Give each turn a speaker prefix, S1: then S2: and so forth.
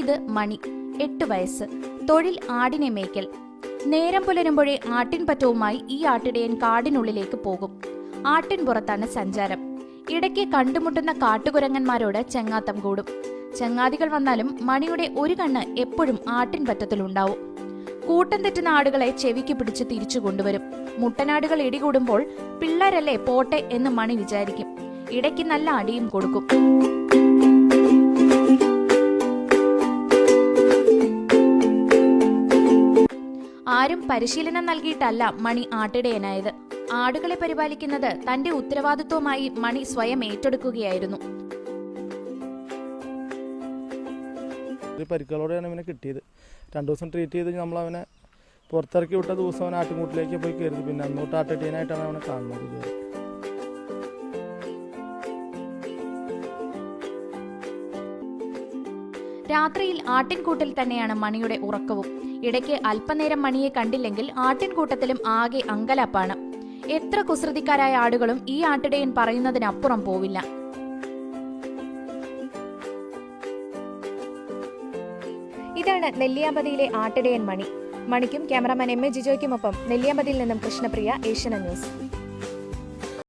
S1: ഇത് മണി, 8 വയസ്സ്. തൊഴിൽ ആടിനെ മേയ്ക്കൽ. നേരം പുലരുമ്പോഴേ ആട്ടിൻപറ്റവുമായി ഈ ആട്ടിടയൻ കാടിനുള്ളിലേക്ക് പോകും. ആട്ടിൻ പുറത്താണ് സഞ്ചാരം. ഇടയ്ക്ക് കണ്ടുമുട്ടുന്ന കാട്ടുകുരങ്ങന്മാരോട് ചെങ്ങാത്തം കൂടും. ചങ്ങാതികൾ വന്നാലും മണിയുടെ ഒരു കണ്ണ് എപ്പോഴും ആട്ടിൻപറ്റത്തിലുണ്ടാവും. കൂട്ടം തെറ്റുന്ന ആടുകളെ ചെവിക്ക് പിടിച്ച് തിരിച്ചു കൊണ്ടുവരും. മുട്ടനാടുകൾ ഇടികൂടുമ്പോൾ പിള്ളേരല്ലേ പോട്ടെ എന്ന് മണി വിചാരിക്കും. ഇടയ്ക്ക് നല്ല അടിയും കൊടുക്കും. ആരും പരിശീലനം നൽകിയിട്ടല്ല മണി ആട്ടിടയനായത്. ആടുകളെ പരിപാലിക്കുന്നത് തന്റെ ഉത്തരവാദിത്വമായി മണി സ്വയം ഏറ്റെടുക്കുകയായിരുന്നു.
S2: പരിക്കുകളോടെയാണ് അവനെ കിട്ടിയത്. 2 ദിവസം ട്രീറ്റ് ചെയ്ത് നമ്മൾ അവനെ പുറത്തിറക്കി വിട്ട ദിവസം അവൻ ആട്ടുംകൂട്ടിലേക്ക് പോയി കയറി. പിന്നെ അന്നോട്ട് ആട്ടിടയനായിട്ടാണ് അവനെ കാണുന്നത്.
S1: രാത്രിയിൽ ആട്ടിൻകൂട്ടിൽ തന്നെയാണ് മണിയുടെ ഉറക്കവും. ഇടയ്ക്ക് അല്പനേരം മണിയെ കണ്ടില്ലെങ്കിൽ ആട്ടിൻകൂട്ടത്തിലും ആകെ അങ്കലാപ്പാണ്. എത്ര കുസൃതിക്കാരായ ആടുകളും ഈ ആട്ടിടയൻ പറയുന്നതിനപ്പുറം പോവില്ല. ഇതാണ് നെല്ലിയാമ്പതിയിലെ ആട്ടിടയൻ മണി. മണിക്കും ക്യാമറാമാൻ എം എ ജിജോയ്ക്കുമൊപ്പം നെല്ലിയാമ്പതിയിൽ നിന്നും കൃഷ്ണപ്രിയ, ഏഷ്യാനെറ്റ് ന്യൂസ്.